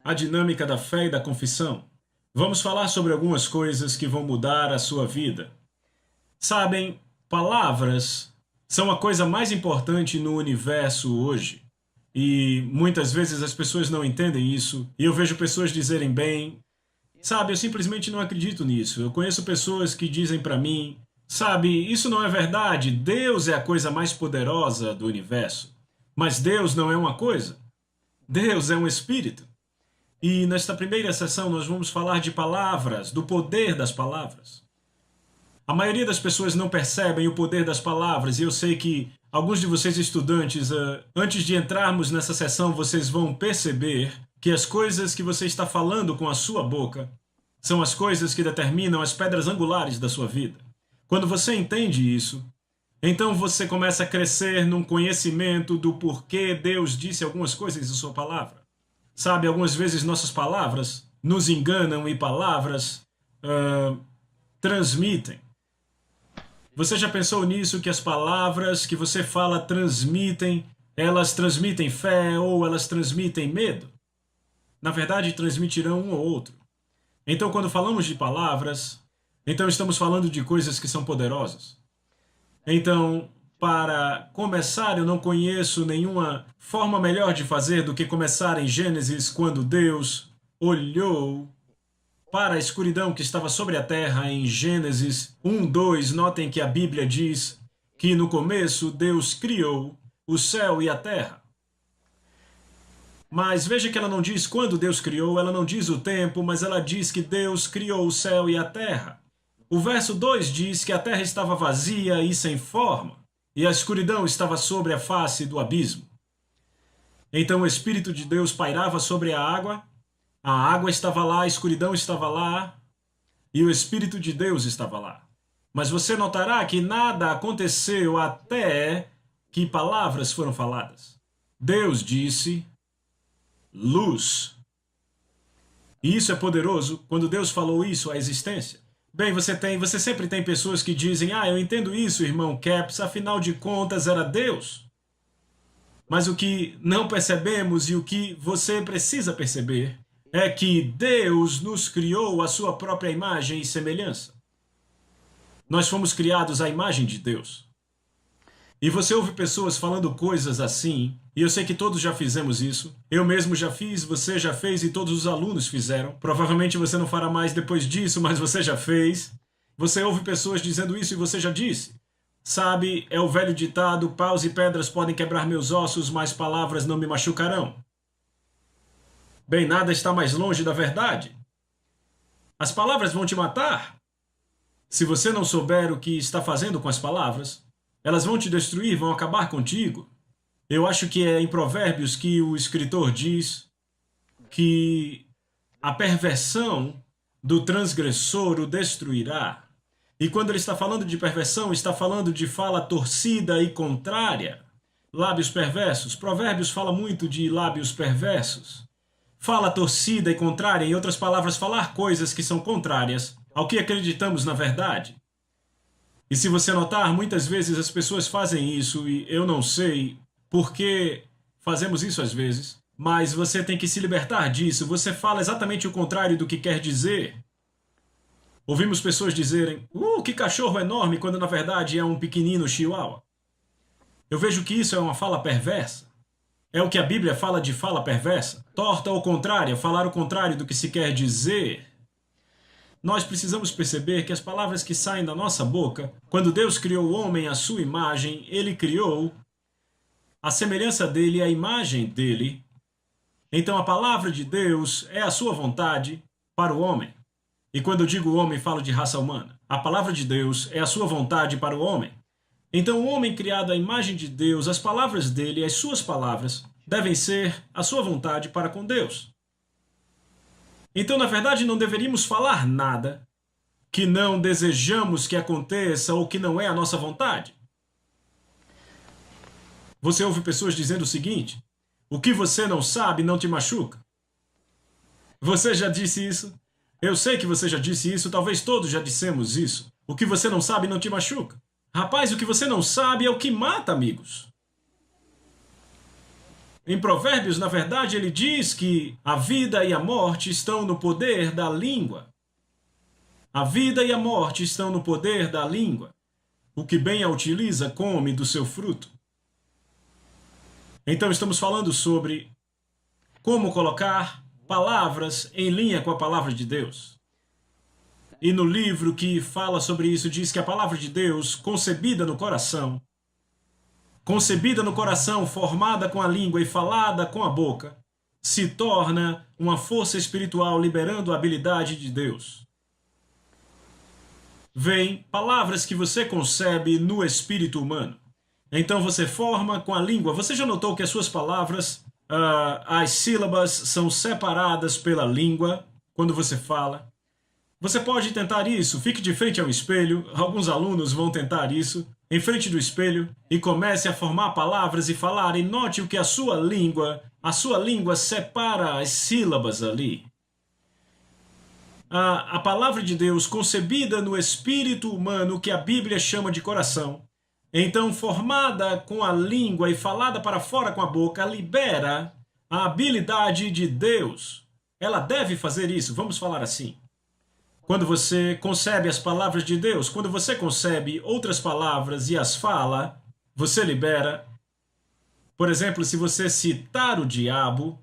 a dinâmica da fé e da confissão. Vamos falar sobre algumas coisas que vão mudar a sua vida. Sabem, palavras são a coisa mais importante no universo hoje. E muitas vezes as pessoas não entendem isso. E eu vejo pessoas dizerem bem, sabe, eu simplesmente não acredito nisso. Eu conheço pessoas que dizem para mim, sabe, isso não é verdade. Deus é a coisa mais poderosa do universo. Mas Deus não é uma coisa. Deus é um espírito. E nesta primeira sessão nós vamos falar de palavras, do poder das palavras. A maioria das pessoas não percebem o poder das palavras, e eu sei que alguns de vocês estudantes, antes de entrarmos nessa sessão, vocês vão perceber que as coisas que você está falando com a sua boca são as coisas que determinam as pedras angulares da sua vida. Quando você entende isso, então você começa a crescer num conhecimento do porquê Deus disse algumas coisas em sua palavra. Sabe, algumas vezes nossas palavras nos enganam e palavras transmitem. Você já pensou nisso, que as palavras que você fala transmitem, elas transmitem fé ou elas transmitem medo? Na verdade, transmitirão um ou outro. Então, quando falamos de palavras, então estamos falando de coisas que são poderosas. Então, para começar, eu não conheço nenhuma forma melhor de fazer do que começar em Gênesis, quando Deus olhou para a escuridão que estava sobre a terra. Em Gênesis 1:2, notem que a Bíblia diz que no começo Deus criou o céu e a terra. Mas veja que ela não diz quando Deus criou, ela não diz o tempo, mas ela diz que Deus criou o céu e a terra. O verso 2 diz que a terra estava vazia e sem forma, e a escuridão estava sobre a face do abismo. Então o Espírito de Deus pairava sobre a água estava lá, a escuridão estava lá, e o Espírito de Deus estava lá. Mas você notará que nada aconteceu até que palavras foram faladas. Deus disse, luz. E isso é poderoso. Quando Deus falou isso à existência. Bem, você sempre tem pessoas que dizem, eu entendo isso, irmão Caps, afinal de contas era Deus. Mas o que não percebemos e o que você precisa perceber é que Deus nos criou à sua própria imagem e semelhança. Nós fomos criados à imagem de Deus. E você ouve pessoas falando coisas assim, e eu sei que todos já fizemos isso. Eu mesmo já fiz, você já fez e todos os alunos fizeram. Provavelmente você não fará mais depois disso, mas você já fez. Você ouve pessoas dizendo isso e você já disse. Sabe, é o velho ditado, paus e pedras podem quebrar meus ossos, mas palavras não me machucarão. Bem, nada está mais longe da verdade. As palavras vão te matar. Se você não souber o que está fazendo com as palavras, elas vão te destruir, vão acabar contigo. Eu acho que é em Provérbios que o escritor diz que a perversão do transgressor o destruirá. E quando ele está falando de perversão, está falando de fala torcida e contrária. Lábios perversos. Provérbios fala muito de lábios perversos. Fala torcida e contrária, em outras palavras, falar coisas que são contrárias ao que acreditamos na verdade. E se você notar, muitas vezes as pessoas fazem isso, e eu não sei por que fazemos isso às vezes, mas você tem que se libertar disso. Você fala exatamente o contrário do que quer dizer. Ouvimos pessoas dizerem, que cachorro enorme, quando na verdade é um pequenino chihuahua. Eu vejo que isso é uma fala perversa. É o que a Bíblia fala de fala perversa. Torta ou contrária, falar o contrário do que se quer dizer. Nós precisamos perceber que as palavras que saem da nossa boca, quando Deus criou o homem à sua imagem, Ele criou a semelhança dele, a imagem dele. Então a palavra de Deus é a sua vontade para o homem. E quando eu digo homem, falo de raça humana. A palavra de Deus é a sua vontade para o homem. Então o homem criado à imagem de Deus, as palavras dele, as suas palavras, devem ser a sua vontade para com Deus. Então, na verdade, não deveríamos falar nada que não desejamos que aconteça ou que não é a nossa vontade. Você ouve pessoas dizendo o seguinte, o que você não sabe não te machuca. Você já disse isso? Eu sei que você já disse isso, talvez todos já dissemos isso. O que você não sabe não te machuca. Rapaz, o que você não sabe é o que mata, amigos. Em Provérbios, na verdade, ele diz que a vida e a morte estão no poder da língua. A vida e a morte estão no poder da língua. O que bem a utiliza, come do seu fruto. Então, estamos falando sobre como colocar palavras em linha com a palavra de Deus. E no livro que fala sobre isso, diz que a palavra de Deus, concebida no coração, formada com a língua e falada com a boca, se torna uma força espiritual liberando a habilidade de Deus. Vêm palavras que você concebe no espírito humano. Então você forma com a língua. Você já notou que as suas palavras, as sílabas são separadas pela língua quando você fala? Você pode tentar isso. Fique de frente ao espelho. Alguns alunos vão tentar isso. Em frente do espelho. E comece a formar palavras e falar. E note o que a sua língua separa as sílabas ali. A palavra de Deus concebida no espírito humano, que a Bíblia chama de coração, então formada com a língua e falada para fora com a boca, libera a habilidade de Deus. Ela deve fazer isso, vamos falar assim. Quando você concebe as palavras de Deus, quando você concebe outras palavras e as fala, você libera. Por exemplo, se você citar o diabo,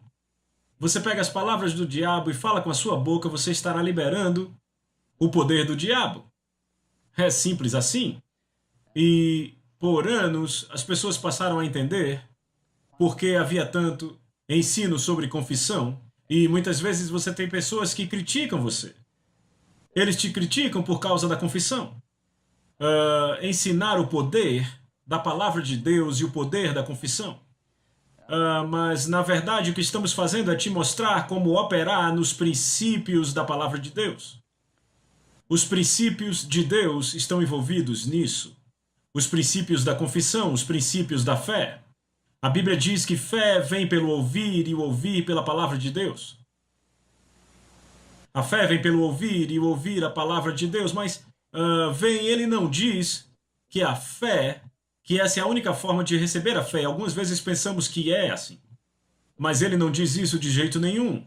você pega as palavras do diabo e fala com a sua boca, você estará liberando o poder do diabo. É simples assim. E por anos as pessoas passaram a entender porque havia tanto ensino sobre confissão e muitas vezes você tem pessoas que criticam você. Eles te criticam por causa da confissão. Ensinar o poder da palavra de Deus e o poder da confissão. Mas, na verdade, o que estamos fazendo é te mostrar como operar nos princípios da palavra de Deus. Os princípios de Deus estão envolvidos nisso. Os princípios da confissão, os princípios da fé. A Bíblia diz que fé vem pelo ouvir e o ouvir pela palavra de Deus. A fé vem pelo ouvir e o ouvir a palavra de Deus, mas ele não diz que a fé, que essa é a única forma de receber a fé. Algumas vezes pensamos que é assim. Mas ele não diz isso de jeito nenhum.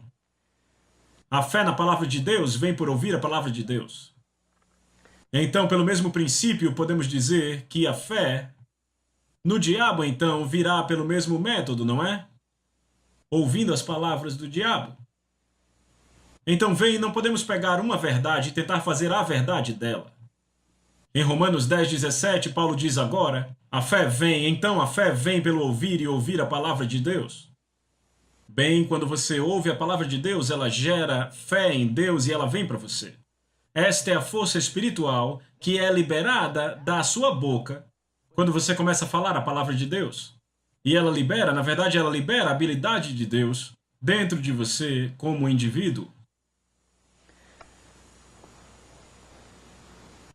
A fé na palavra de Deus vem por ouvir a palavra de Deus. Então, pelo mesmo princípio, podemos dizer que a fé no diabo, então, virá pelo mesmo método, não é? Ouvindo as palavras do diabo. Então, não podemos pegar uma verdade e tentar fazer a verdade dela. Em Romanos 10:17, Paulo diz agora, a fé vem pelo ouvir e ouvir a palavra de Deus. Bem, quando você ouve a palavra de Deus, ela gera fé em Deus e ela vem para você. Esta é a força espiritual que é liberada da sua boca quando você começa a falar a palavra de Deus. E ela libera a habilidade de Deus dentro de você como indivíduo.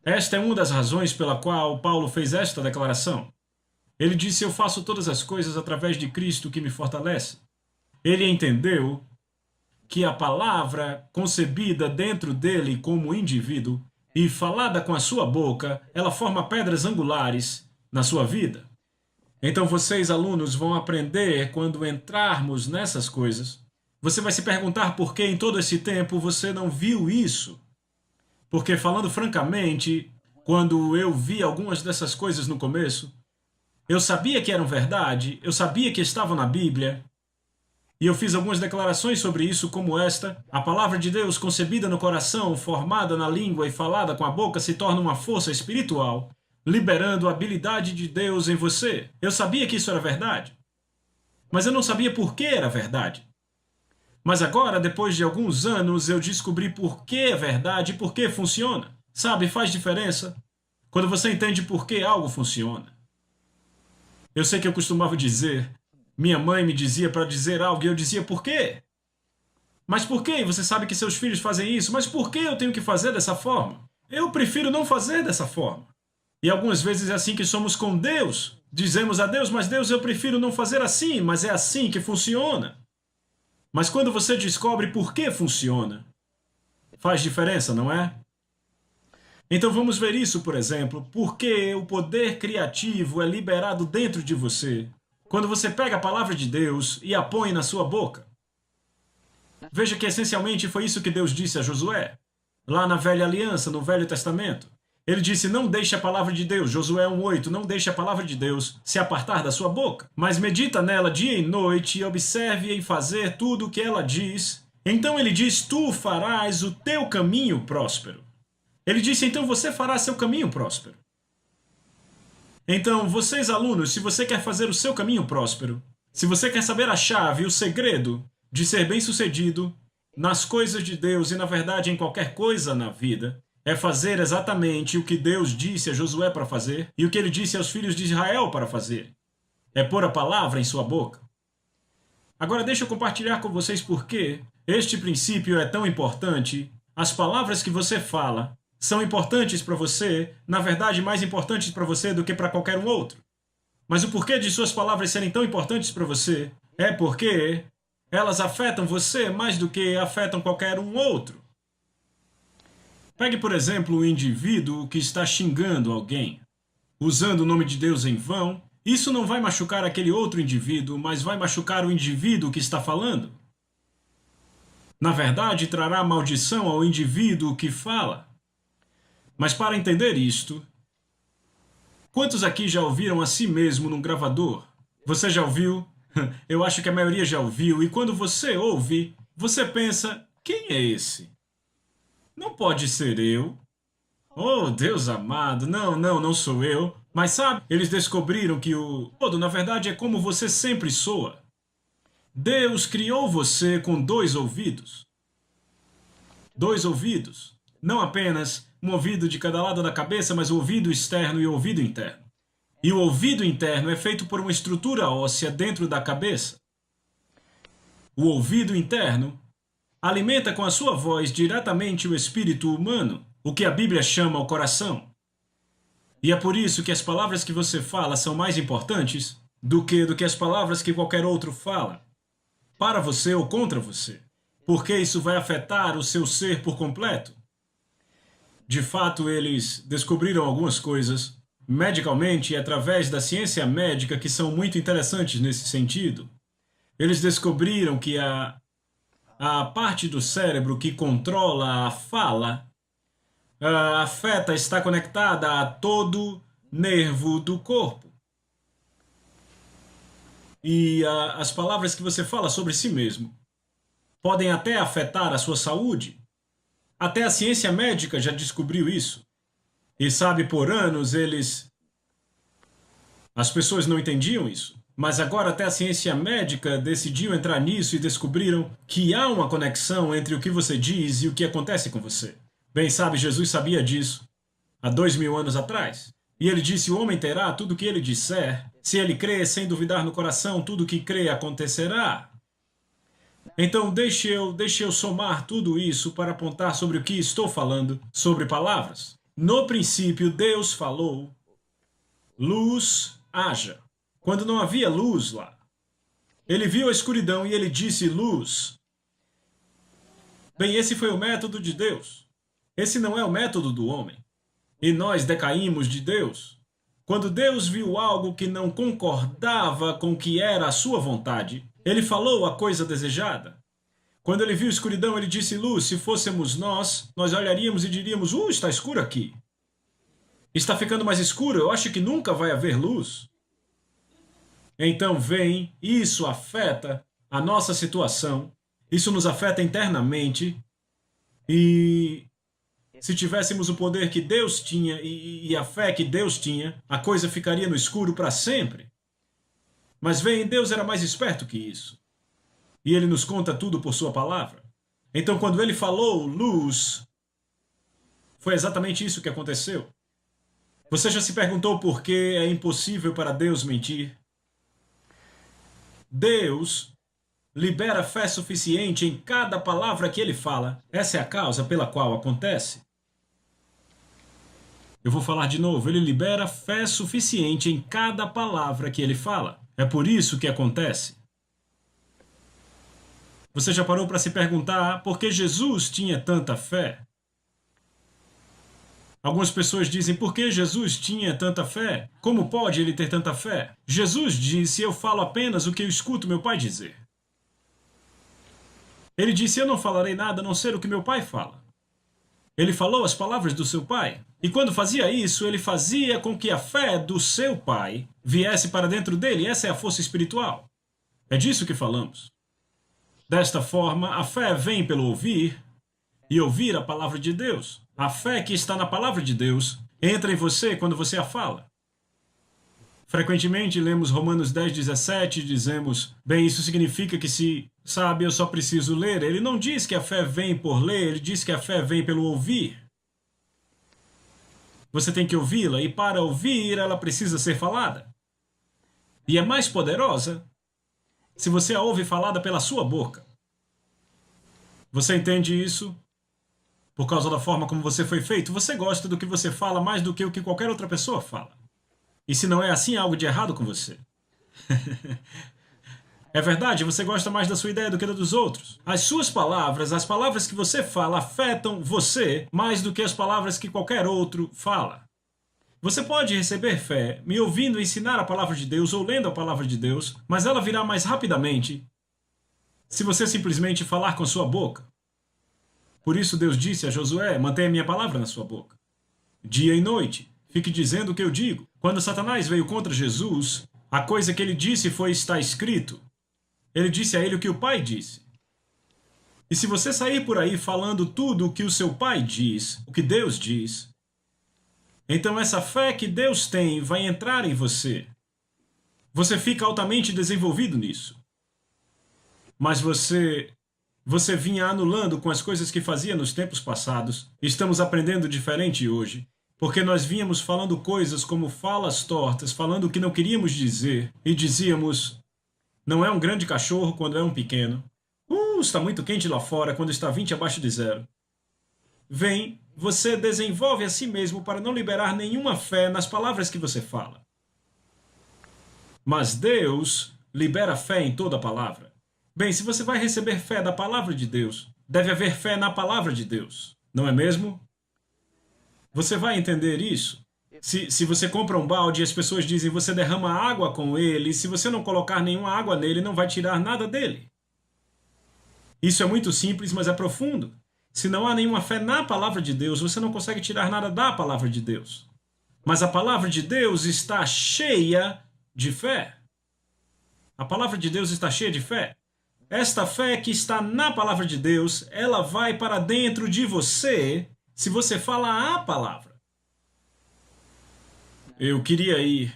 Esta é uma das razões pela qual Paulo fez esta declaração. Ele disse, eu faço todas as coisas através de Cristo que me fortalece. Ele entendeu que a palavra concebida dentro dele como indivíduo e falada com a sua boca, ela forma pedras angulares na sua vida. Então vocês, alunos, vão aprender quando entrarmos nessas coisas. Você vai se perguntar por que em todo esse tempo você não viu isso. Porque, falando francamente, quando eu vi algumas dessas coisas no começo, eu sabia que eram verdade, eu sabia que estavam na Bíblia, e eu fiz algumas declarações sobre isso, como esta: a palavra de Deus concebida no coração, formada na língua e falada com a boca, se torna uma força espiritual, liberando a habilidade de Deus em você. Eu sabia que isso era verdade, mas eu não sabia por que era verdade. Mas agora, depois de alguns anos, eu descobri por que é verdade e por que funciona. Sabe, faz diferença quando você entende por que algo funciona. Eu sei que eu costumava dizer, minha mãe me dizia para dizer algo e eu dizia, por quê? Mas por quê? Você sabe que seus filhos fazem isso, mas por que eu tenho que fazer dessa forma? Eu prefiro não fazer dessa forma. E algumas vezes é assim que somos com Deus. Dizemos a Deus, mas Deus, eu prefiro não fazer assim, mas é assim que funciona. Mas quando você descobre por que funciona, faz diferença, não é? Então vamos ver isso, por exemplo, por que o poder criativo é liberado dentro de você Quando você pega a palavra de Deus e a põe na sua boca. Veja que essencialmente foi isso que Deus disse a Josué, lá na Velha Aliança, no Velho Testamento. Ele disse, não deixe a palavra de Deus, Josué 1:8, não deixe a palavra de Deus se apartar da sua boca, mas medita nela dia e noite e observe em fazer tudo o que ela diz. Então ele diz, tu farás o teu caminho próspero. Ele disse, então você fará seu caminho próspero. Então, vocês alunos, se você quer fazer o seu caminho próspero, se você quer saber a chave, o segredo de ser bem-sucedido nas coisas de Deus e, na verdade, em qualquer coisa na vida, é fazer exatamente o que Deus disse a Josué para fazer e o que ele disse aos filhos de Israel para fazer. É pôr a palavra em sua boca. Agora deixa eu compartilhar com vocês por que este princípio é tão importante. As palavras que você fala são importantes para você, na verdade, mais importantes para você do que para qualquer um outro. Mas o porquê de suas palavras serem tão importantes para você é porque elas afetam você mais do que afetam qualquer um outro. Pegue, por exemplo, o indivíduo que está xingando alguém, usando o nome de Deus em vão. Isso não vai machucar aquele outro indivíduo, mas vai machucar o indivíduo que está falando. Na verdade, trará maldição ao indivíduo que fala. Mas para entender isto, quantos aqui já ouviram a si mesmo num gravador? Você já ouviu? Eu acho que a maioria já ouviu, e quando você ouve, você pensa, quem é esse? Não pode ser eu. Oh, Deus amado, não sou eu. Mas sabe, eles descobriram que o todo, na verdade, é como você sempre soa. Deus criou você com 2 ouvidos. 2 ouvidos. Não apenas um ouvido de cada lado da cabeça, mas o ouvido externo e o ouvido interno. E o ouvido interno é feito por uma estrutura óssea dentro da cabeça. O ouvido interno alimenta com a sua voz diretamente o espírito humano, o que a Bíblia chama o coração. E é por isso que as palavras que você fala são mais importantes do que as palavras que qualquer outro fala, para você ou contra você, porque isso vai afetar o seu ser por completo. De fato, eles descobriram algumas coisas medicalmente e através da ciência médica que são muito interessantes nesse sentido. Eles descobriram que a parte do cérebro que controla a fala está conectada a todo nervo do corpo. E as palavras que você fala sobre si mesmo podem até afetar a sua saúde. Até a ciência médica já descobriu isso. E sabe, por anos as pessoas não entendiam isso. Mas agora até a ciência médica decidiu entrar nisso e descobriram que há uma conexão entre o que você diz e o que acontece com você. Bem, sabe, Jesus sabia disso há 2000 anos atrás. E ele disse, o homem terá tudo o que ele disser. Se ele crê sem duvidar no coração, tudo o que crê acontecerá. Então deixe eu somar tudo isso para apontar sobre o que estou falando, sobre palavras. No princípio, Deus falou, luz haja. Quando não havia luz lá. Ele viu a escuridão e ele disse luz. Bem, esse foi o método de Deus. Esse não é o método do homem. E nós decaímos de Deus. Quando Deus viu algo que não concordava com o que era a sua vontade, ele falou a coisa desejada. Quando ele viu escuridão, ele disse luz. Se fôssemos nós olharíamos e diríamos, está escuro aqui. Está ficando mais escuro, eu acho que nunca vai haver luz. Então isso afeta a nossa situação, isso nos afeta internamente, e se tivéssemos o poder que Deus tinha e a fé que Deus tinha, a coisa ficaria no escuro para sempre. Mas Deus era mais esperto que isso. E ele nos conta tudo por sua palavra. Então quando ele falou luz, foi exatamente isso que aconteceu. Você já se perguntou por que é impossível para Deus mentir? Deus libera fé suficiente em cada palavra que ele fala. Essa é a causa pela qual acontece. Eu vou falar de novo. Ele libera fé suficiente em cada palavra que ele fala. É por isso que acontece. Você já parou para se perguntar por que Jesus tinha tanta fé? Algumas pessoas dizem, por que Jesus tinha tanta fé? Como pode ele ter tanta fé? Jesus disse, eu falo apenas o que eu escuto meu Pai dizer. Ele disse, eu não falarei nada a não ser o que meu Pai fala. Ele falou as palavras do seu Pai. E quando fazia isso, ele fazia com que a fé do seu Pai viesse para dentro dele. Essa é a força espiritual. É disso que falamos. Desta forma, a fé vem pelo ouvir e ouvir a palavra de Deus. A fé que está na palavra de Deus entra em você quando você a fala. Frequentemente lemos Romanos 10:17 e dizemos, bem, isso significa que se sabe, eu só preciso ler. Ele não diz que a fé vem por ler, ele diz que a fé vem pelo ouvir. Você tem que ouvi-la e para ouvir ela precisa ser falada. E é mais poderosa se você a ouve falada pela sua boca. Você entende isso? Por causa da forma como você foi feito, você gosta do que você fala mais do que o que qualquer outra pessoa fala. E se não é assim, há algo de errado com você. É verdade, você gosta mais da sua ideia do que da dos outros. As suas palavras, as palavras que você fala, afetam você mais do que as palavras que qualquer outro fala. Você pode receber fé me ouvindo ensinar a palavra de Deus ou lendo a palavra de Deus, mas ela virá mais rapidamente se você simplesmente falar com sua boca. Por isso Deus disse a Josué, mantenha minha palavra na sua boca. Dia e noite, fique dizendo o que eu digo. Quando Satanás veio contra Jesus, a coisa que ele disse foi, está escrito. Ele disse a ele o que o Pai disse. E se você sair por aí falando tudo o que o seu Pai diz, o que Deus diz, então essa fé que Deus tem vai entrar em você. Você fica altamente desenvolvido nisso. Mas você vinha anulando com as coisas que fazia nos tempos passados. Estamos aprendendo diferente hoje, porque nós vínhamos falando coisas como falas tortas, falando o que não queríamos dizer, e dizíamos, não é um grande cachorro quando é um pequeno. Está muito quente lá fora quando está 20 abaixo de zero. Vem, você desenvolve a si mesmo para não liberar nenhuma fé nas palavras que você fala. Mas Deus libera fé em toda a palavra. Bem, se você vai receber fé da palavra de Deus, deve haver fé na palavra de Deus, não é mesmo? Você vai entender isso? Se você compra um balde e as pessoas dizem você derrama água com ele, se você não colocar nenhuma água nele, não vai tirar nada dele. Isso é muito simples, mas é profundo. Se não há nenhuma fé na palavra de Deus, você não consegue tirar nada da palavra de Deus. Mas a palavra de Deus está cheia de fé. A palavra de Deus está cheia de fé. Esta fé que está na palavra de Deus, ela vai para dentro de você se você fala a palavra. Eu queria ir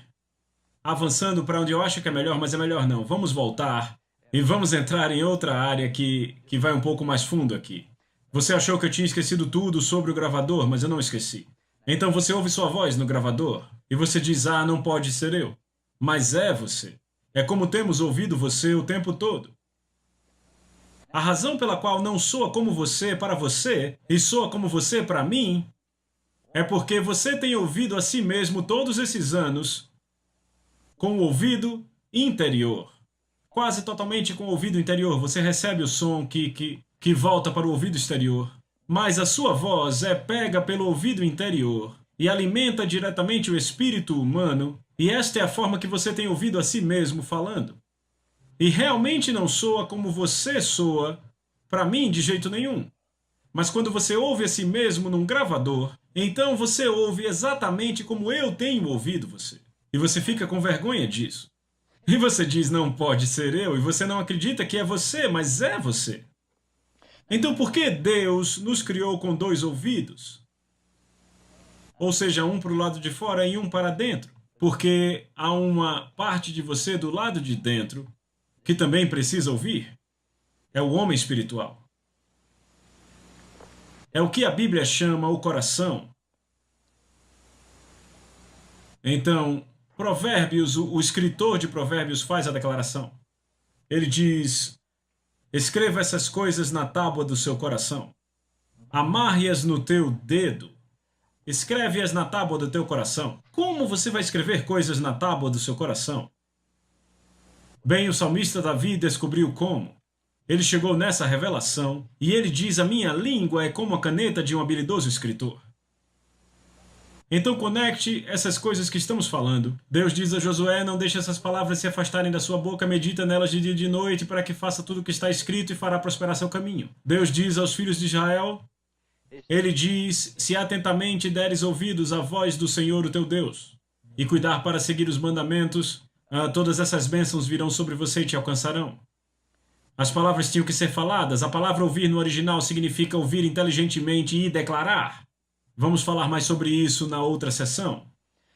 avançando para onde eu acho que é melhor, mas é melhor não. Vamos voltar e vamos entrar em outra área que vai um pouco mais fundo aqui. Você achou que eu tinha esquecido tudo sobre o gravador, mas eu não esqueci. Então você ouve sua voz no gravador e você diz, não pode ser eu. Mas é você. É como temos ouvido você o tempo todo. A razão pela qual não soa como você para você e soa como você para mim é porque você tem ouvido a si mesmo todos esses anos com o ouvido interior. Quase totalmente com o ouvido interior. Você recebe o som que volta para o ouvido exterior. Mas a sua voz é pega pelo ouvido interior e alimenta diretamente o espírito humano. E esta é a forma que você tem ouvido a si mesmo falando. E realmente não soa como você soa, para mim, de jeito nenhum. Mas quando você ouve a si mesmo num gravador, então você ouve exatamente como eu tenho ouvido você. E você fica com vergonha disso. E você diz, não pode ser eu, e você não acredita que é você, mas é você. Então por que Deus nos criou com dois ouvidos? Ou seja, um para o lado de fora e um para dentro. Porque há uma parte de você do lado de dentro que também precisa ouvir. É o homem espiritual. É o que a Bíblia chama o coração. Então, Provérbios, o escritor de Provérbios faz a declaração. Ele diz, escreva essas coisas na tábua do seu coração. Amarre-as no teu dedo. Escreve-as na tábua do teu coração. Como você vai escrever coisas na tábua do seu coração? Bem, o salmista Davi descobriu como. Ele chegou nessa revelação e ele diz, a minha língua é como a caneta de um habilidoso escritor. Então conecte essas coisas que estamos falando. Deus diz a Josué, não deixe essas palavras se afastarem da sua boca, medita nelas de dia e de noite, para que faça tudo o que está escrito e fará prosperar seu caminho. Deus diz aos filhos de Israel, ele diz, se atentamente deres ouvidos à voz do Senhor, o teu Deus, e cuidar para seguir os mandamentos, todas essas bênçãos virão sobre você e te alcançarão. As palavras tinham que ser faladas. A palavra ouvir no original significa ouvir inteligentemente e declarar. Vamos falar mais sobre isso na outra sessão.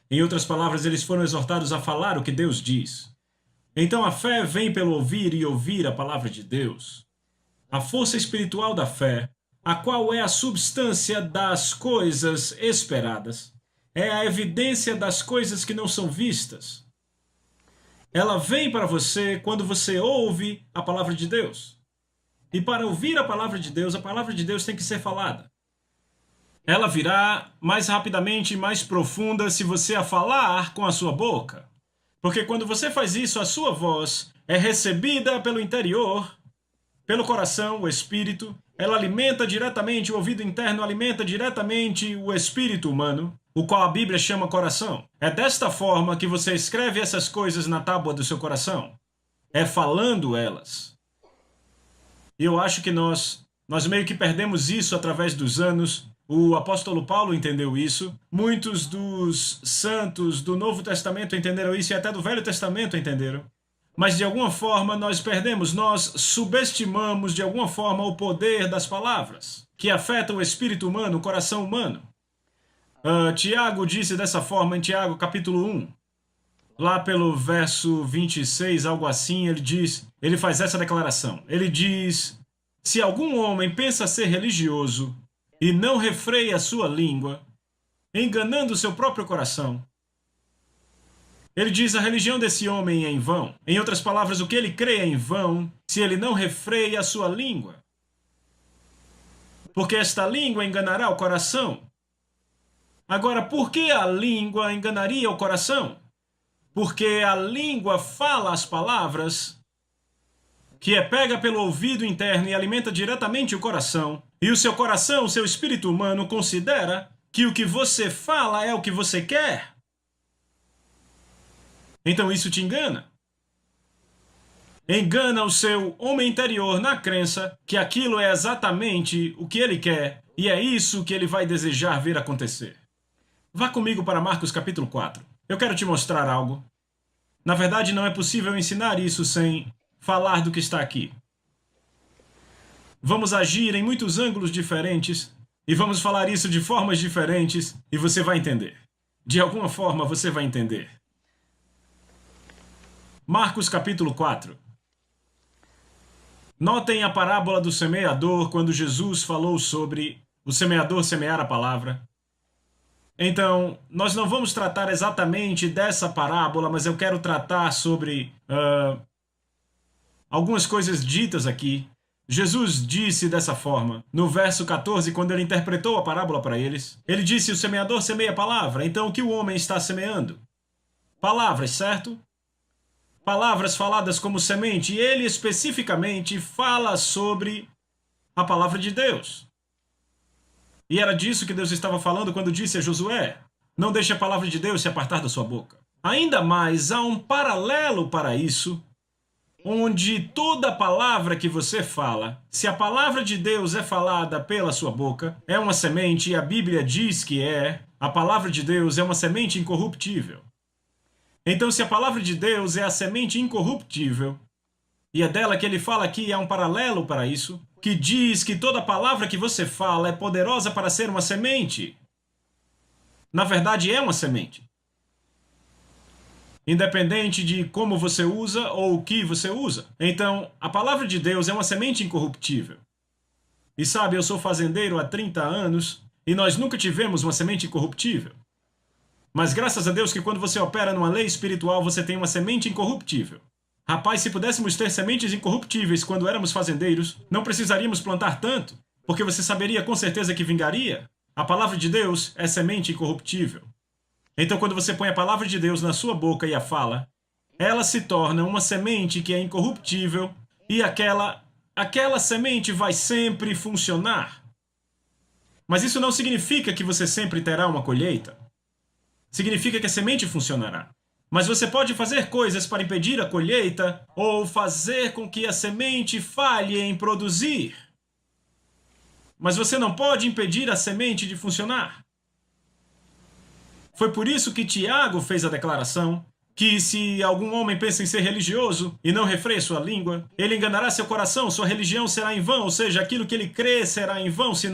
Em outras palavras, eles foram exortados a falar o que Deus diz. Então a fé vem pelo ouvir e ouvir a palavra de Deus. A força espiritual da fé, a qual é a substância das coisas esperadas, é a evidência das coisas que não são vistas. Ela vem para você quando você ouve a palavra de Deus. E para ouvir a palavra de Deus tem que ser falada. Ela virá mais rapidamente e mais profunda se você a falar com a sua boca. Porque quando você faz isso, a sua voz é recebida pelo interior, pelo coração, o espírito. Ela alimenta diretamente, o ouvido interno alimenta diretamente o espírito humano, o qual a Bíblia chama coração. É desta forma que você escreve essas coisas na tábua do seu coração. É falando elas. E eu acho que nós meio que perdemos isso através dos anos. O apóstolo Paulo entendeu isso. Muitos dos santos do Novo Testamento entenderam isso e até do Velho Testamento entenderam. Mas de alguma forma nós perdemos, nós subestimamos de alguma forma o poder das palavras, que afeta o espírito humano, o coração humano. Tiago disse dessa forma em Tiago capítulo 1. Lá pelo verso 26, algo assim, ele faz essa declaração. Ele diz, se algum homem pensa ser religioso e não refreia a sua língua, enganando o seu próprio coração, ele diz, a religião desse homem é em vão. Em outras palavras, o que ele crê é em vão se ele não refreia a sua língua. Porque esta língua enganará o coração. Agora, por que a língua enganaria o coração? Porque a língua fala as palavras, que é pega pelo ouvido interno e alimenta diretamente o coração. E o seu coração, o seu espírito humano, considera que o que você fala é o que você quer. Então isso te engana. Engana o seu homem interior na crença que aquilo é exatamente o que ele quer e é isso que ele vai desejar ver acontecer. Vá comigo para Marcos capítulo 4. Eu quero te mostrar algo. Na verdade, não é possível ensinar isso sem falar do que está aqui. Vamos agir em muitos ângulos diferentes e vamos falar isso de formas diferentes e você vai entender. De alguma forma você vai entender. Marcos capítulo 4. Notem a parábola do semeador quando Jesus falou sobre o semeador semear a palavra. Então, nós não vamos tratar exatamente dessa parábola, mas eu quero tratar sobre algumas coisas ditas aqui. Jesus disse dessa forma, no verso 14, quando ele interpretou a parábola para eles. Ele disse, o semeador semeia a palavra. Então, o que o homem está semeando? Palavras, certo? Palavras faladas como semente, e ele especificamente fala sobre a palavra de Deus. E era disso que Deus estava falando quando disse a Josué, não deixe a palavra de Deus se apartar da sua boca. Ainda mais, há um paralelo para isso, onde toda palavra que você fala, se a palavra de Deus é falada pela sua boca, é uma semente, e a Bíblia diz que a palavra de Deus é uma semente incorruptível. Então, se a palavra de Deus é a semente incorruptível, e é dela que ele fala aqui, há um paralelo para isso, que diz que toda palavra que você fala é poderosa para ser uma semente. Na verdade, é uma semente. Independente de como você usa ou o que você usa. Então, a palavra de Deus é uma semente incorruptível. E sabe, eu sou fazendeiro há 30 anos e nós nunca tivemos uma semente incorruptível. Mas graças a Deus que quando você opera numa lei espiritual, você tem uma semente incorruptível. Rapaz, se pudéssemos ter sementes incorruptíveis quando éramos fazendeiros, não precisaríamos plantar tanto, porque você saberia com certeza que vingaria. A palavra de Deus é semente incorruptível. Então, quando você põe a palavra de Deus na sua boca e a fala, ela se torna uma semente que é incorruptível e aquela semente vai sempre funcionar. Mas isso não significa que você sempre terá uma colheita. significa que a semente funcionará. Mas você pode fazer coisas para impedir a colheita ou fazer com que a semente falhe em produzir. Mas você não pode impedir a semente de funcionar. Foi por isso que Tiago fez a declaração que se algum homem pensa em ser religioso e não refreia sua língua, ele enganará seu coração, sua religião será em vão, ou seja, aquilo que ele crê será em vão se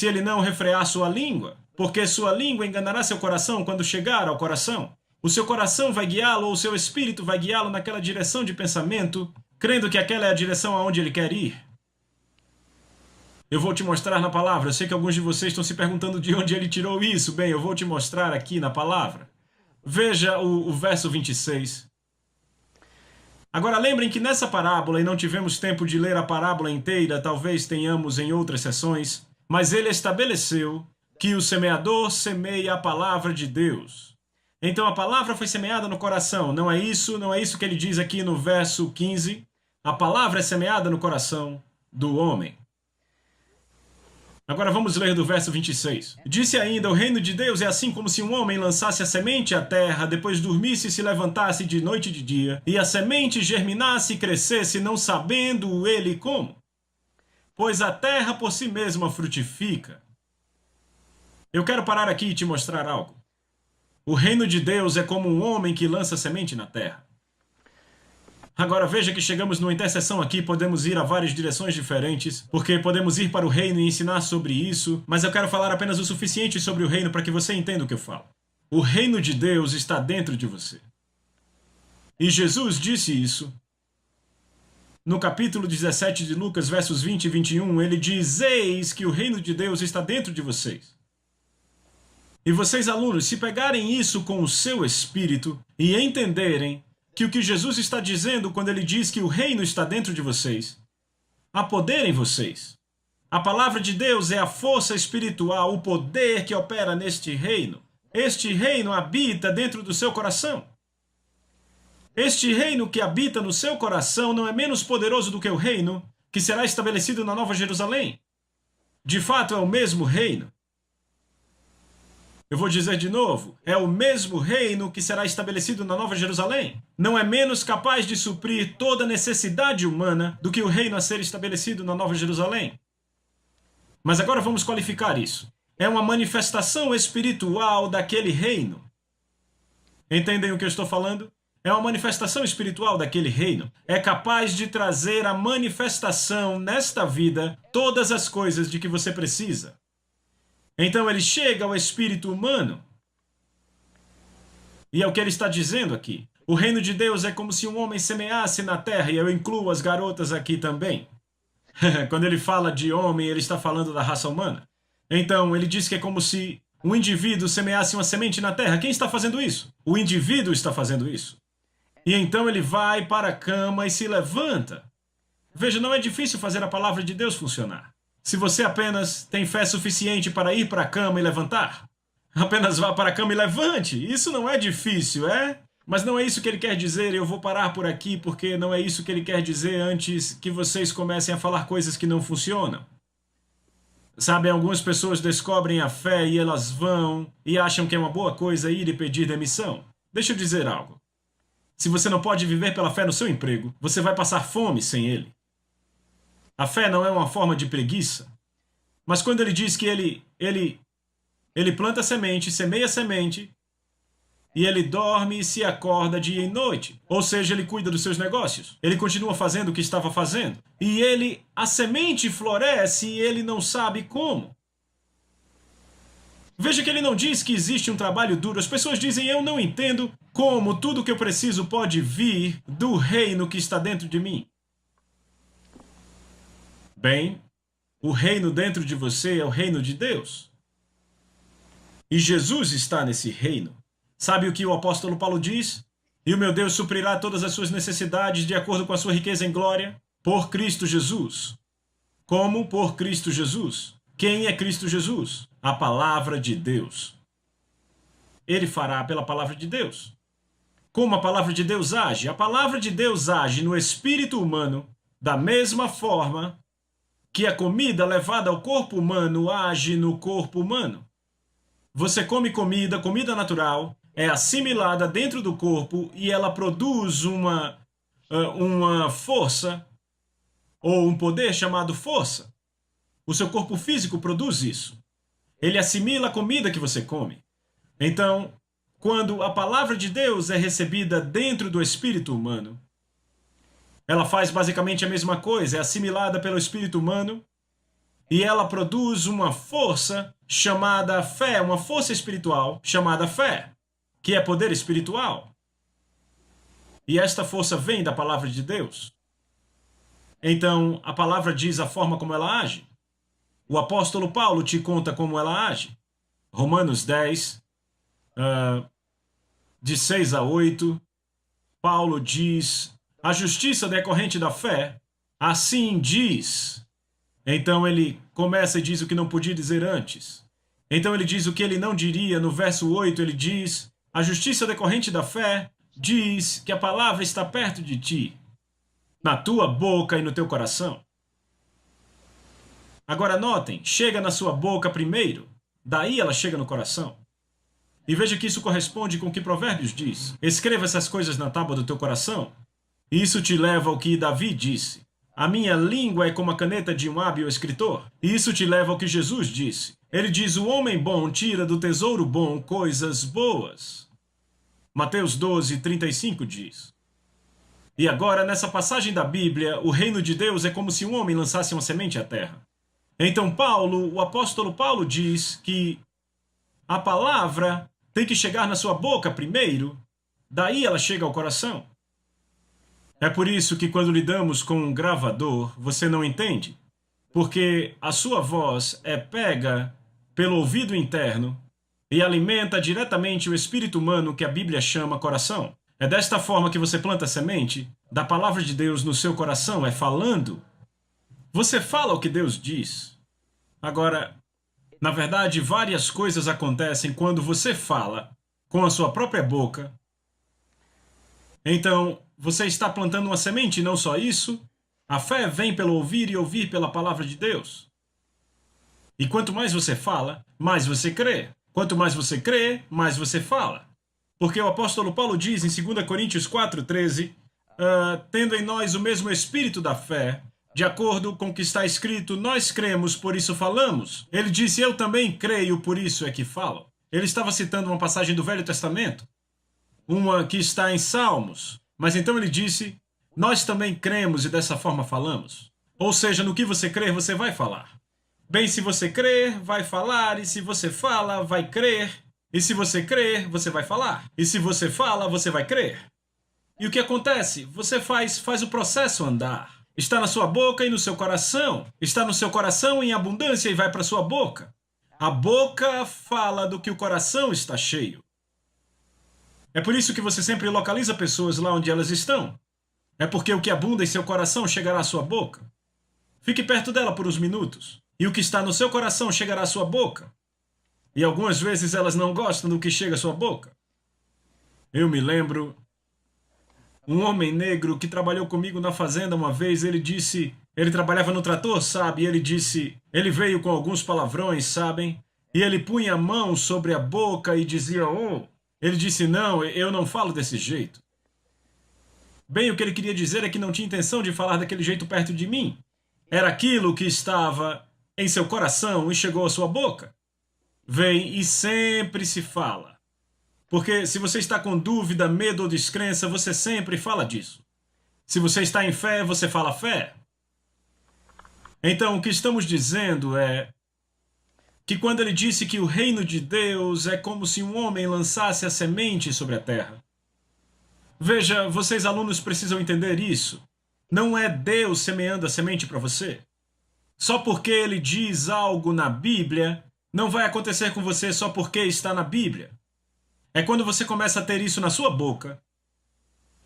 ele não refrear sua língua, porque sua língua enganará seu coração quando chegar ao coração. O seu coração vai guiá-lo, ou o seu espírito vai guiá-lo naquela direção de pensamento, crendo que aquela é a direção aonde ele quer ir. Eu vou te mostrar na palavra. Eu sei que alguns de vocês estão se perguntando de onde ele tirou isso. Bem, eu vou te mostrar aqui na palavra. Veja o verso 26. Agora lembrem que nessa parábola, e não tivemos tempo de ler a parábola inteira, talvez tenhamos em outras sessões, mas ele estabeleceu que o semeador semeia a palavra de Deus. Então a palavra foi semeada no coração. Não é isso que ele diz aqui no verso 15. A palavra é semeada no coração do homem. Agora vamos ler do verso 26. Disse ainda, o reino de Deus é assim como se um homem lançasse a semente à terra, depois dormisse e se levantasse de noite e de dia, e a semente germinasse e crescesse, não sabendo ele como. Pois a terra por si mesma frutifica. Eu quero parar aqui e te mostrar algo. O reino de Deus é como um homem que lança semente na terra. Agora veja que chegamos numa interseção aqui, podemos ir a várias direções diferentes, porque podemos ir para o reino e ensinar sobre isso, mas eu quero falar apenas o suficiente sobre o reino para que você entenda o que eu falo. O reino de Deus está dentro de você. E Jesus disse isso. No capítulo 17 de Lucas, versos 20 e 21, ele diz, eis que o reino de Deus está dentro de vocês. E vocês, alunos, se pegarem isso com o seu espírito e entenderem que o que Jesus está dizendo quando ele diz que o reino está dentro de vocês, há poder em vocês. A palavra de Deus é a força espiritual, o poder que opera neste reino. Este reino habita dentro do seu coração. Este reino que habita no seu coração não é menos poderoso do que o reino que será estabelecido na Nova Jerusalém. De fato, é o mesmo reino. Eu vou dizer de novo, é o mesmo reino que será estabelecido na Nova Jerusalém. Não é menos capaz de suprir toda necessidade humana do que o reino a ser estabelecido na Nova Jerusalém. Mas agora vamos qualificar isso. É uma manifestação espiritual daquele reino. Entendem o que eu estou falando? É uma manifestação espiritual daquele reino. É capaz de trazer a manifestação nesta vida todas as coisas de que você precisa. Então ele chega ao espírito humano. E é o que ele está dizendo aqui. O reino de Deus é como se um homem semeasse na terra, e eu incluo as garotas aqui também. Quando ele fala de homem, ele está falando da raça humana. Então ele diz que é como se um indivíduo semeasse uma semente na terra. Quem está fazendo isso? O indivíduo está fazendo isso. E então ele vai para a cama e se levanta. Veja, não é difícil fazer a palavra de Deus funcionar. Se você apenas tem fé suficiente para ir para a cama e levantar, apenas vá para a cama e levante. Isso não é difícil, é? Mas não é isso que ele quer dizer. Eu vou parar por aqui porque não é isso que ele quer dizer antes que vocês comecem a falar coisas que não funcionam. Sabe, algumas pessoas descobrem a fé e elas vão e acham que é uma boa coisa ir e pedir demissão. Deixa eu dizer algo. Se você não pode viver pela fé no seu emprego, você vai passar fome sem ele. A fé não é uma forma de preguiça. Mas quando ele diz que ele planta semente, semeia semente, e ele dorme e se acorda dia e noite. Ou seja, ele cuida dos seus negócios. Ele continua fazendo o que estava fazendo. E a semente floresce e ele não sabe como. Veja que ele não diz que existe um trabalho duro. As pessoas dizem, eu não entendo como tudo o que eu preciso pode vir do reino que está dentro de mim. Bem, o reino dentro de você é o reino de Deus. E Jesus está nesse reino. Sabe o que o apóstolo Paulo diz? E o meu Deus suprirá todas as suas necessidades de acordo com a sua riqueza em glória por Cristo Jesus. Como por Cristo Jesus? Quem é Cristo Jesus? A palavra de Deus. Ele fará pela palavra de Deus. Como a palavra de Deus age? A palavra de Deus age no espírito humano da mesma forma que a comida levada ao corpo humano age no corpo humano. você come comida, comida natural, é assimilada dentro do corpo e ela produz uma força ou um poder chamado força. O seu corpo físico produz isso. Ele assimila a comida que você come. Então, quando a palavra de Deus é recebida dentro do espírito humano, ela faz basicamente a mesma coisa, é assimilada pelo espírito humano e ela produz uma força chamada fé, uma força espiritual chamada fé, que é poder espiritual. E esta força vem da palavra de Deus. Então, a palavra diz a forma como ela age. O apóstolo Paulo te conta como ela age. Romanos 10, de 6 a 8, Paulo diz: a justiça decorrente da fé, assim diz. Então ele começa e diz o que não podia dizer antes. Então ele diz o que ele não diria. No verso 8 ele diz: a justiça decorrente da fé diz que a palavra está perto de ti, na tua boca e no teu coração. Agora notem, chega na sua boca primeiro, daí ela chega no coração. E veja que isso corresponde com o que Provérbios diz. Escreva essas coisas na tábua do teu coração. Isso te leva ao que Davi disse: a minha língua é como a caneta de um hábil escritor. E isso te leva ao que Jesus disse. Ele diz: o homem bom tira do tesouro bom coisas boas. Mateus 12, 35 diz. E agora, nessa passagem da Bíblia, o reino de Deus é como se um homem lançasse uma semente à terra. Então o apóstolo Paulo diz que a palavra tem que chegar na sua boca primeiro, daí ela chega ao coração. É por isso que quando lidamos com um gravador, você não entende, porque a sua voz é pega pelo ouvido interno e alimenta diretamente o espírito humano que a Bíblia chama coração. É desta forma que você planta a semente da palavra de Deus no seu coração, é falando. Você fala o que Deus diz. Agora, na verdade, várias coisas acontecem quando você fala com a sua própria boca. Então, você está plantando uma semente, e não só isso. A fé vem pelo ouvir e ouvir pela palavra de Deus. E quanto mais você fala, mais você crê. Quanto mais você crê, mais você fala. Porque o apóstolo Paulo diz em 2 Coríntios 4,13, tendo em nós o mesmo espírito da fé, de acordo com o que está escrito, nós cremos, por isso falamos. Ele disse: eu também creio, por isso é que falo. Ele estava citando uma passagem do Velho Testamento, uma que está em Salmos. Mas então ele disse: nós também cremos e dessa forma falamos. Ou seja, no que você crer, você vai falar. Bem, se você crer, vai falar, e se você fala, vai crer. E se você crer, você vai falar. E se você fala, você vai crer. E o que acontece? Você faz o processo andar. Está na sua boca e no seu coração. Está no seu coração em abundância e vai para a sua boca. A boca fala do que o coração está cheio. É por isso que você sempre localiza pessoas lá onde elas estão. É porque o que abunda em seu coração chegará à sua boca. Fique perto dela por uns minutos. E o que está no seu coração chegará à sua boca. E algumas vezes elas não gostam do que chega à sua boca. Eu me lembro, um homem negro que trabalhou comigo na fazenda uma vez, ele trabalhava no trator, sabe? Ele veio com alguns palavrões, sabem? E ele punha a mão sobre a boca e dizia: oh. Ele disse: não, eu não falo desse jeito. Bem, o que ele queria dizer é que não tinha intenção de falar daquele jeito perto de mim. Era aquilo que estava em seu coração e chegou à sua boca. Vem e sempre se fala. Porque se você está com dúvida, medo ou descrença, você sempre fala disso. Se você está em fé, você fala fé. Então, o que estamos dizendo é que quando ele disse que o reino de Deus é como se um homem lançasse a semente sobre a terra. Veja, vocês alunos precisam entender isso. Não é Deus semeando a semente para você. Só porque ele diz algo na Bíblia, não vai acontecer com você só porque está na Bíblia. É quando você começa a ter isso na sua boca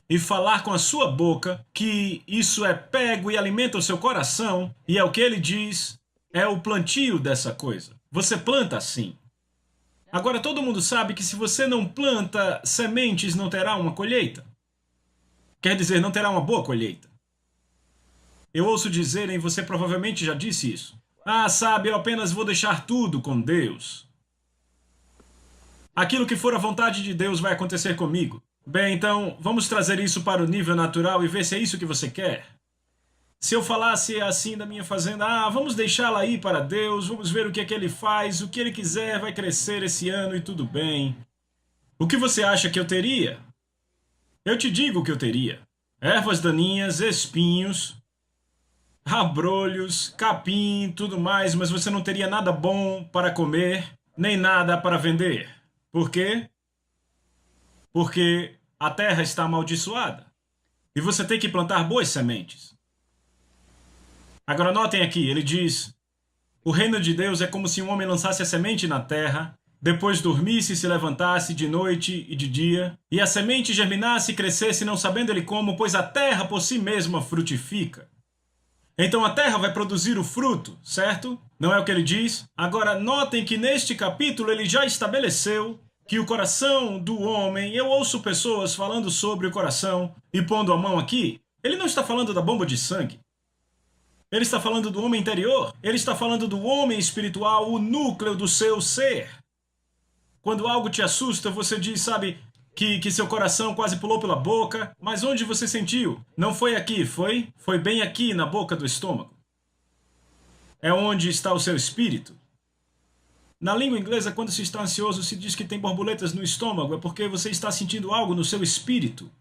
e falar com a sua boca que isso é pego e alimenta o seu coração, e é o que ele diz, é o plantio dessa coisa. Você planta assim. Agora todo mundo sabe que se você não planta sementes, não terá uma colheita. Quer dizer, não terá uma boa colheita. Eu ouço dizerem, você provavelmente já disse isso: ah, sabe, eu apenas vou deixar tudo com Deus. Aquilo que for a vontade de Deus vai acontecer comigo. Bem, então, vamos trazer isso para o nível natural e ver se é isso que você quer. Se eu falasse assim da minha fazenda, vamos deixá-la aí para Deus, vamos ver o que é que ele faz, o que ele quiser vai crescer esse ano e tudo bem. O que você acha que eu teria? Eu te digo o que eu teria. Ervas daninhas, espinhos, abrolhos, capim, tudo mais, mas você não teria nada bom para comer, nem nada para vender. Por quê? Porque a terra está amaldiçoada. E você tem que plantar boas sementes. Agora notem aqui, ele diz: o reino de Deus é como se um homem lançasse a semente na terra, depois dormisse e se levantasse de noite e de dia, e a semente germinasse e crescesse, não sabendo ele como, pois a terra por si mesma frutifica. Então a terra vai produzir o fruto, certo? Não é o que ele diz? Agora notem que neste capítulo ele já estabeleceu que o coração do homem, eu ouço pessoas falando sobre o coração e pondo a mão aqui, ele não está falando da bomba de sangue. Ele está falando do homem interior. Ele está falando do homem espiritual, o núcleo do seu ser. Quando algo te assusta, você diz, sabe, que seu coração quase pulou pela boca. Mas onde você sentiu? Não foi aqui, foi? Foi bem aqui, na boca do estômago. É onde está o seu espírito. Na língua inglesa, quando se está ansioso, se diz que tem borboletas no estômago. É porque você está sentindo algo no seu espírito.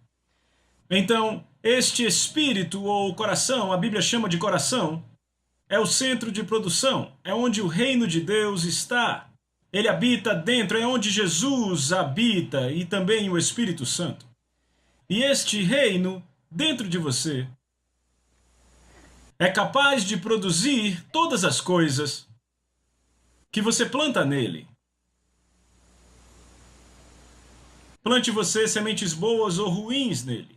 Então, este espírito ou coração, a Bíblia chama de coração, é o centro de produção, é onde o reino de Deus está. Ele habita dentro, é onde Jesus habita e também o Espírito Santo. E este reino, dentro de você, é capaz de produzir todas as coisas que você planta nele. Plante você sementes boas ou ruins nele.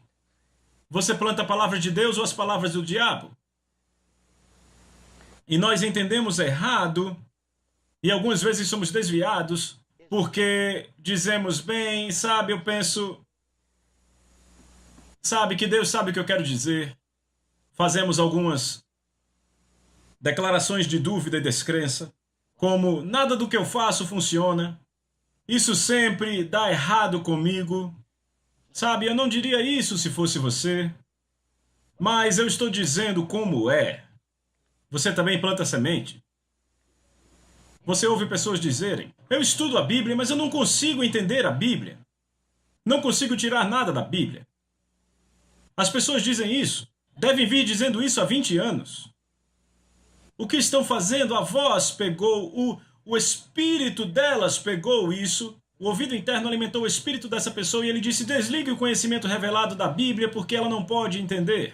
Você planta a palavra de Deus ou as palavras do diabo? E nós entendemos errado, e algumas vezes somos desviados, porque dizemos, bem, sabe, eu penso, sabe, que Deus sabe o que eu quero dizer. Fazemos algumas declarações de dúvida e descrença, como, nada do que eu faço funciona, isso sempre dá errado comigo. Sabe, eu não diria isso se fosse você, mas eu estou dizendo como é. Você também planta semente? Você ouve pessoas dizerem, eu estudo a Bíblia, mas eu não consigo entender a Bíblia. Não consigo tirar nada da Bíblia. As pessoas dizem isso, devem vir dizendo isso há 20 anos. O que estão fazendo? A voz pegou, o espírito delas pegou isso. O ouvido interno alimentou o espírito dessa pessoa e ele disse, desligue o conhecimento revelado da Bíblia porque ela não pode entender.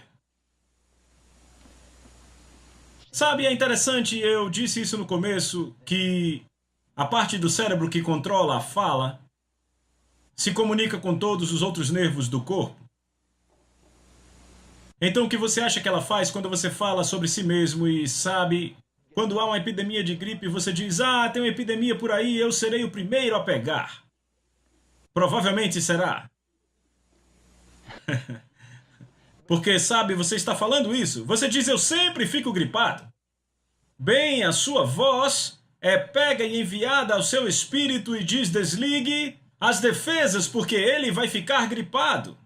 Sabe, é interessante, eu disse isso no começo, que a parte do cérebro que controla a fala se comunica com todos os outros nervos do corpo. Então o que você acha que ela faz quando você fala sobre si mesmo e sabe, quando há uma epidemia de gripe, você diz, tem uma epidemia por aí, eu serei o primeiro a pegar. Provavelmente será. Porque, sabe, você está falando isso. Você diz, eu sempre fico gripado. Bem, a sua voz é pega e enviada ao seu espírito e diz, desligue as defesas, porque ele vai ficar gripado.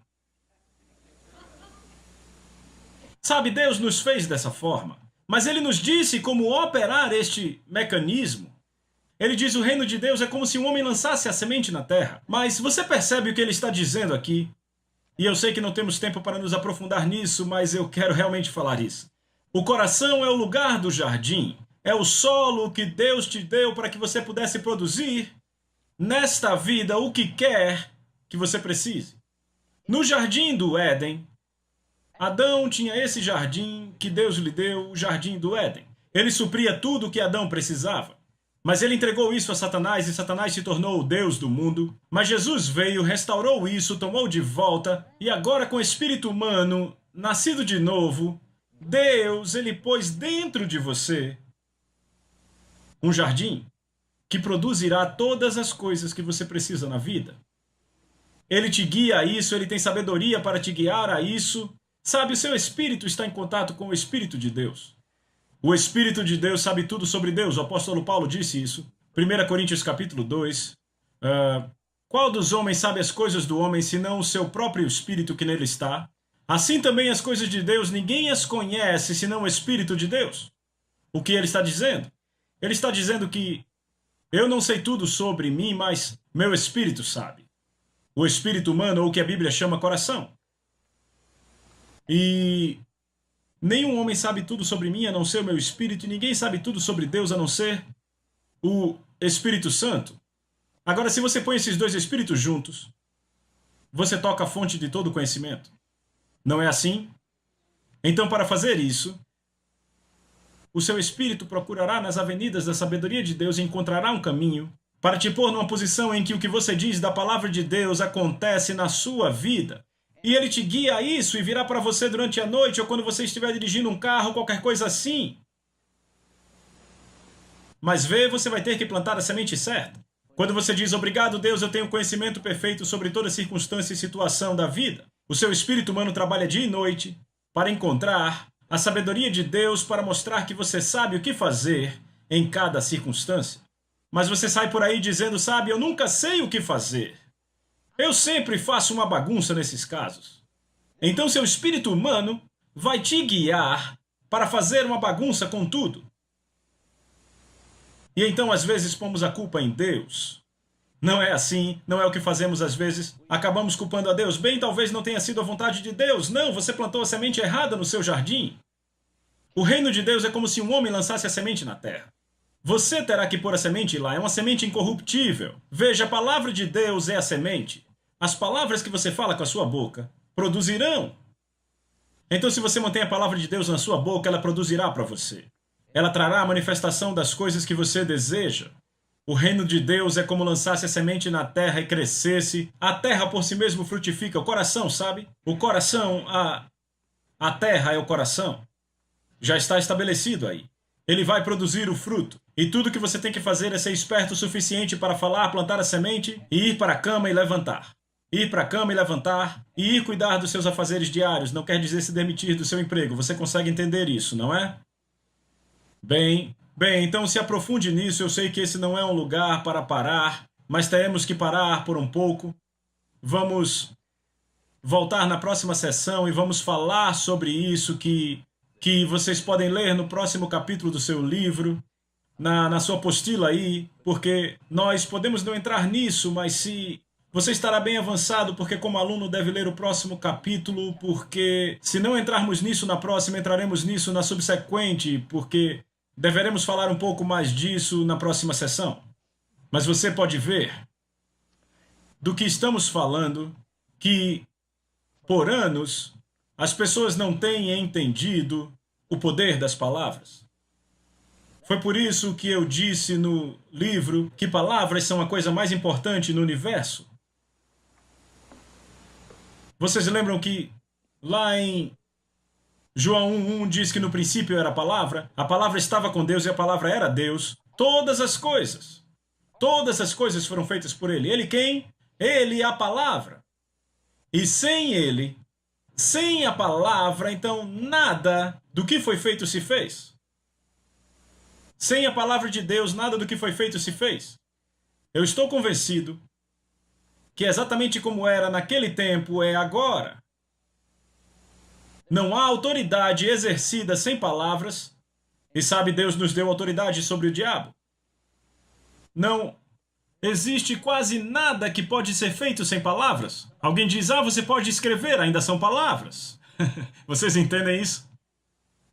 Sabe, Deus nos fez dessa forma. Mas ele nos disse como operar este mecanismo. Ele diz, o reino de Deus é como se um homem lançasse a semente na terra. Mas você percebe o que ele está dizendo aqui? E eu sei que não temos tempo para nos aprofundar nisso, mas eu quero realmente falar isso. O coração é o lugar do jardim. É o solo que Deus te deu para que você pudesse produzir nesta vida o que quer que você precise. No jardim do Éden, Adão tinha esse jardim que Deus lhe deu, o jardim do Éden. Ele supria tudo o que Adão precisava. Mas ele entregou isso a Satanás e Satanás se tornou o Deus do mundo. Mas Jesus veio, restaurou isso, tomou de volta e agora com o espírito humano, nascido de novo, Deus, ele pôs dentro de você um jardim que produzirá todas as coisas que você precisa na vida. Ele te guia a isso, ele tem sabedoria para te guiar a isso. Sabe, o seu espírito está em contato com o Espírito de Deus. O Espírito de Deus sabe tudo sobre Deus. O apóstolo Paulo disse isso. 1 Coríntios capítulo 2. Qual dos homens sabe as coisas do homem, senão o seu próprio espírito que nele está? Assim também as coisas de Deus, ninguém as conhece, senão o Espírito de Deus. O que ele está dizendo? Ele está dizendo que eu não sei tudo sobre mim, mas meu espírito sabe. O espírito humano, ou o que a Bíblia chama coração. E nenhum homem sabe tudo sobre mim, a não ser o meu espírito, e ninguém sabe tudo sobre Deus, a não ser o Espírito Santo. Agora, se você põe esses dois espíritos juntos, você toca a fonte de todo conhecimento. Não é assim? Então, para fazer isso, o seu espírito procurará nas avenidas da sabedoria de Deus e encontrará um caminho para te pôr numa posição em que o que você diz da palavra de Deus acontece na sua vida. E ele te guia a isso e virá para você durante a noite ou quando você estiver dirigindo um carro, qualquer coisa assim. Mas você vai ter que plantar a semente certa. Quando você diz, obrigado Deus, eu tenho conhecimento perfeito sobre toda circunstância e situação da vida. O seu espírito humano trabalha dia e noite para encontrar a sabedoria de Deus para mostrar que você sabe o que fazer em cada circunstância. Mas você sai por aí dizendo, sabe, eu nunca sei o que fazer. Eu sempre faço uma bagunça nesses casos. Então seu espírito humano vai te guiar para fazer uma bagunça com tudo. E então às vezes pomos a culpa em Deus. Não é assim, não é o que fazemos às vezes. Acabamos culpando a Deus. Bem, talvez não tenha sido a vontade de Deus. Não, você plantou a semente errada no seu jardim. O reino de Deus é como se um homem lançasse a semente na terra. Você terá que pôr a semente lá, é uma semente incorruptível. Veja, a palavra de Deus é a semente. As palavras que você fala com a sua boca produzirão. Então, se você mantém a palavra de Deus na sua boca, ela produzirá para você. Ela trará a manifestação das coisas que você deseja. O reino de Deus é como lançasse a semente na terra e crescesse. A terra por si mesmo frutifica. O coração, sabe? O coração, a terra é o coração. Já está estabelecido aí. Ele vai produzir o fruto. E tudo que você tem que fazer é ser esperto o suficiente para falar, plantar a semente e ir para a cama e levantar. Ir para a cama e levantar e ir cuidar dos seus afazeres diários. Não quer dizer se demitir do seu emprego. Você consegue entender isso, não é? Bem, então se aprofunde nisso. Eu sei que esse não é um lugar para parar, mas teremos que parar por um pouco. Vamos voltar na próxima sessão e vamos falar sobre isso que vocês podem ler no próximo capítulo do seu livro, na sua apostila aí, porque nós podemos não entrar nisso, mas se você estará bem avançado, porque como aluno deve ler o próximo capítulo, porque se não entrarmos nisso na próxima, entraremos nisso na subsequente, porque deveremos falar um pouco mais disso na próxima sessão. Mas você pode ver do que estamos falando, que por anos as pessoas não têm entendido o poder das palavras. Foi por isso que eu disse no livro que palavras são a coisa mais importante no universo. Vocês lembram que lá em João 1:1 diz que no princípio era a palavra estava com Deus e a palavra era Deus. Todas as coisas foram feitas por Ele. Ele quem? Ele, a palavra. E sem Ele, sem a palavra, então nada do que foi feito se fez. Sem a palavra de Deus, nada do que foi feito se fez. Eu estou convencido que exatamente como era naquele tempo é agora. Não há autoridade exercida sem palavras, e sabe, Deus nos deu autoridade sobre o diabo. Não existe quase nada que pode ser feito sem palavras. Alguém diz, você pode escrever, ainda são palavras. Vocês entendem isso?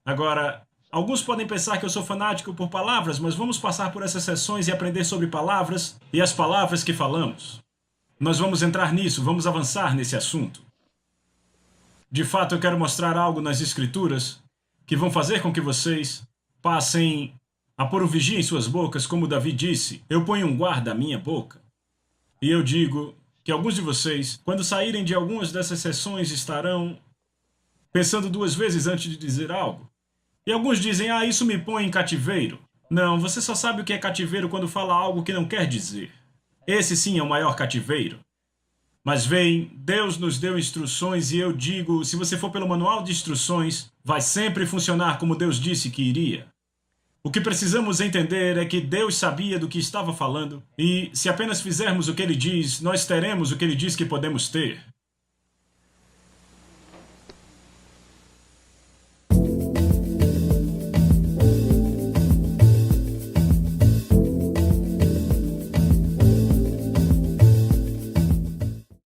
Agora, alguns podem pensar que eu sou fanático por palavras, mas vamos passar por essas sessões e aprender sobre palavras e as palavras que falamos. Nós vamos entrar nisso, vamos avançar nesse assunto. De fato, eu quero mostrar algo nas Escrituras que vão fazer com que vocês passem a pôr o vigia em suas bocas, como Davi disse, eu ponho um guarda à minha boca. E eu digo que alguns de vocês, quando saírem de algumas dessas sessões, estarão pensando duas vezes antes de dizer algo. E alguns dizem, isso me põe em cativeiro. Não, você só sabe o que é cativeiro quando fala algo que não quer dizer. Esse sim é o maior cativeiro. Mas vem, Deus nos deu instruções e eu digo, se você for pelo manual de instruções, vai sempre funcionar como Deus disse que iria. O que precisamos entender é que Deus sabia do que estava falando, e se apenas fizermos o que Ele diz, nós teremos o que Ele diz que podemos ter.